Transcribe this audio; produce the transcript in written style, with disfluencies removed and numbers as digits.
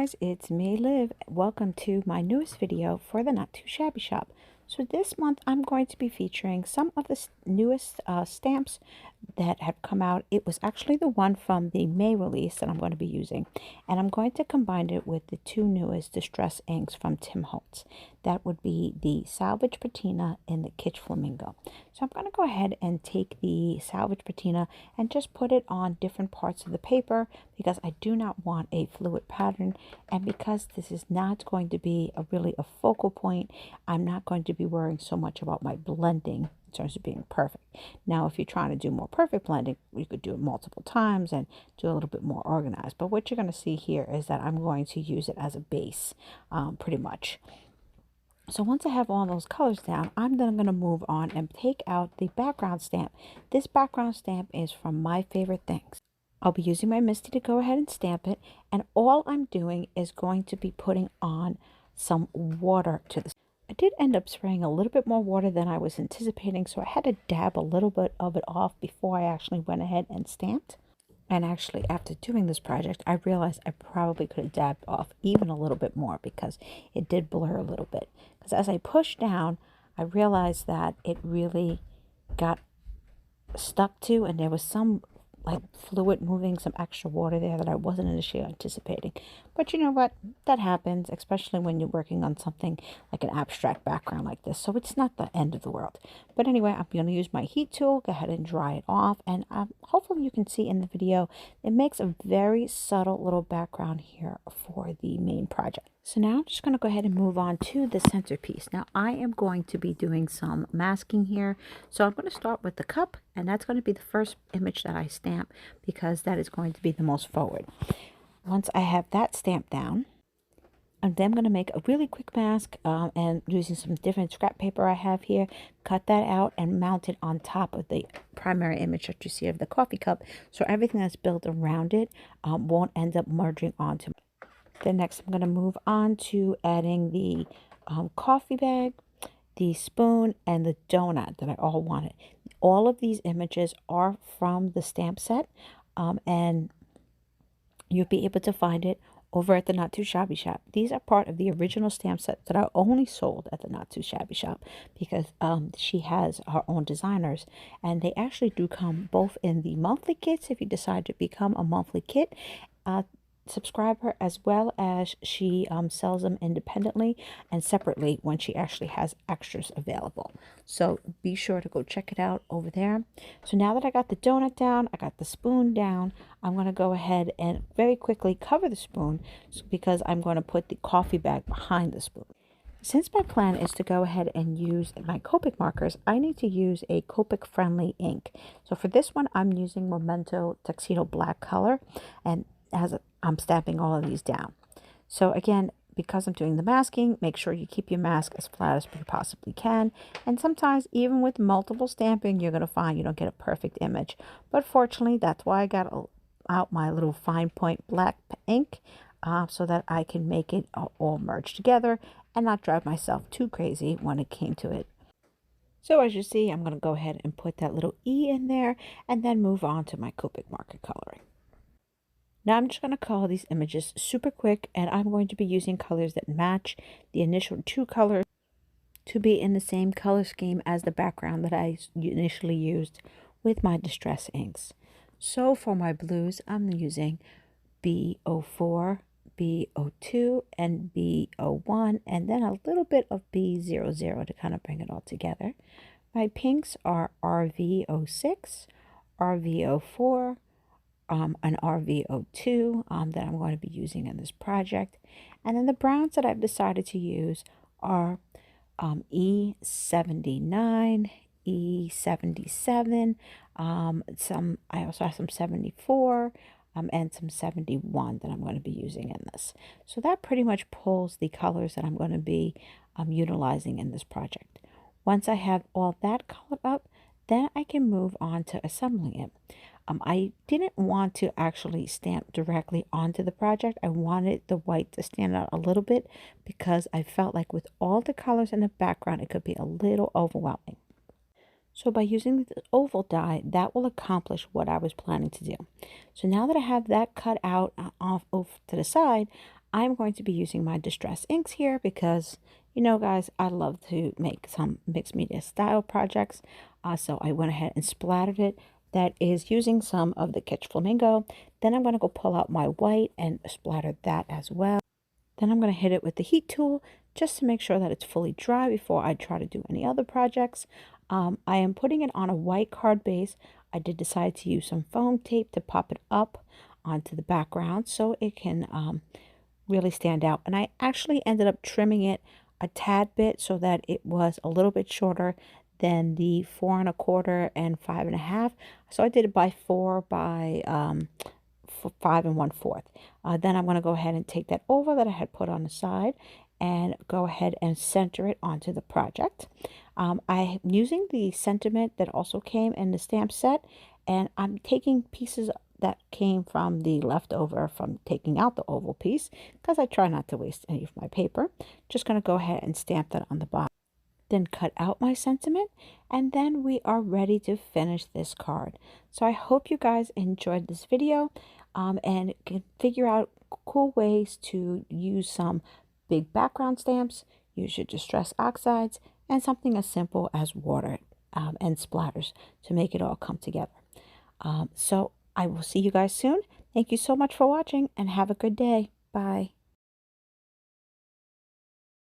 guys, it's me, Liv. Welcome to my newest video for the Not2Shabby shop. So this month I'm going to be featuring some of the newest stamps that have come out. It was actually the one from the May release that I'm going to be using, and I'm going to combine it with the two newest distress inks from Tim Holtz. That would be the Salvage Patina and the Kitsch Flamingo. So I'm going to go ahead and take the Salvage Patina and just put it on different parts of the paper because I do not want a fluid pattern, and because this is not going to be really a focal point, I'm not going to be worrying so much about my blending in terms of being perfect. Now, if you're trying to do more perfect blending, you could do it multiple times and do a little bit more organized. But what you're going to see here is that I'm going to use it as a base, pretty much. So once I have all those colors down, I'm then going to move on and take out the background stamp. This background stamp is from My Favorite Things. I'll be using my Misty to go ahead and stamp it, and all I'm doing is going to be putting on some water to this. I did end up spraying a little bit more water than I was anticipating, so I had to dab a little bit of it off before I actually went ahead and stamped. And actually, after doing this project, I realized I probably could have dabbed off even a little bit more because it did blur a little bit. Because as I pushed down, I realized that it really got stuck to, and there was some like fluid moving, some extra water there that I wasn't initially anticipating. But you know what? That happens, especially when you're working on something like an abstract background like this. So it's not the end of the world. But anyway, I'm going to use my heat tool, go ahead and dry it off. And hopefully you can see in the video, it makes a very subtle little background here for the main project. So now I'm just going to go ahead and move on to the centerpiece. Now I am going to be doing some masking here. So I'm going to start with the cup, and that's going to be the first image that I stamp because that is going to be the most forward. Once I have that stamped down, I'm then going to make a really quick mask and using some different scrap paper I have here, cut that out and mount it on top of the primary image that you see of the coffee cup. So everything that's built around it won't end up merging onto. Then next I'm going to move on to adding the coffee bag, the spoon, and the donut that I all wanted. All of these images are from the stamp set, and you'll be able to find it over at the Not2Shabby shop. These are part of the original stamp set that are only sold at the Not2Shabby shop because she has her own designers, and they actually do come both in the monthly kits if you decide to become a monthly kit subscriber, as well as she sells them independently and separately when she actually has extras available. So be sure to go check it out over there. So now that I got the donut down, I got the spoon down, I'm going to go ahead and very quickly cover the spoon because I'm going to put the coffee bag behind the spoon. Since my plan is to go ahead and use my Copic markers, I need to use a Copic friendly ink. So for this one, I'm using Memento Tuxedo Black color, and I'm stamping all of these down. So again, because I'm doing the masking, make sure you keep your mask as flat as you possibly can. And sometimes even with multiple stamping, you're going to find you don't get a perfect image. But fortunately, that's why I got out my little fine point black ink so that I can make it all merge together and not drive myself too crazy when it came to it. So as you see, I'm going to go ahead and put that little E in there and then move on to my Copic marker coloring. Now I'm just going to color these images super quick, and I'm going to be using colors that match the initial two colors to be in the same color scheme as the background that I initially used with my distress inks. So for my blues, I'm using B04, B02, and B01, and then a little bit of B00 to kind of bring it all together. My pinks are RV06, RV04, an RV02 that I'm going to be using in this project. And then the browns that I've decided to use are E79, E77, I also have some 74, and some 71 that I'm going to be using in this. So that pretty much pulls the colors that I'm going to be utilizing in this project. Once I have all that colored up, then I can move on to assembling it. I didn't want to actually stamp directly onto the project. I wanted the white to stand out a little bit because I felt like with all the colors in the background, it could be a little overwhelming. So by using the oval die, that will accomplish what I was planning to do. So now that I have that cut out off to the side, I'm going to be using my Distress inks here because, you know, guys, I love to make some mixed media style projects. So I went ahead and splattered it. That is using some of the Kitsch Flamingo. Then I'm going to go pull out my white and splatter that as well. Then I'm going to hit it with the heat tool just to make sure that it's fully dry before I try to do any other projects. I am putting it on a white card base. I did decide to use some foam tape to pop it up onto the background so it can really stand out. And I actually ended up trimming it a tad bit so that it was a little bit shorter than the 4 1/4 and 5 1/2. So I did it by 4 by 5 1/4. Then I'm going to go ahead and take that over that I had put on the side and go ahead and center it onto the project. I'm using the sentiment that also came in the stamp set, and I'm taking pieces that came from the leftover from taking out the oval piece because I try not to waste any of my paper. Just going to go ahead and stamp that on the bottom. Then cut out my sentiment, and then we are ready to finish this card. So I hope you guys enjoyed this video and can figure out cool ways to use some big background stamps, use your Distress oxides, and something as simple as water and splatters to make it all come together. So I will see you guys soon. Thank you so much for watching and have a good day. Bye.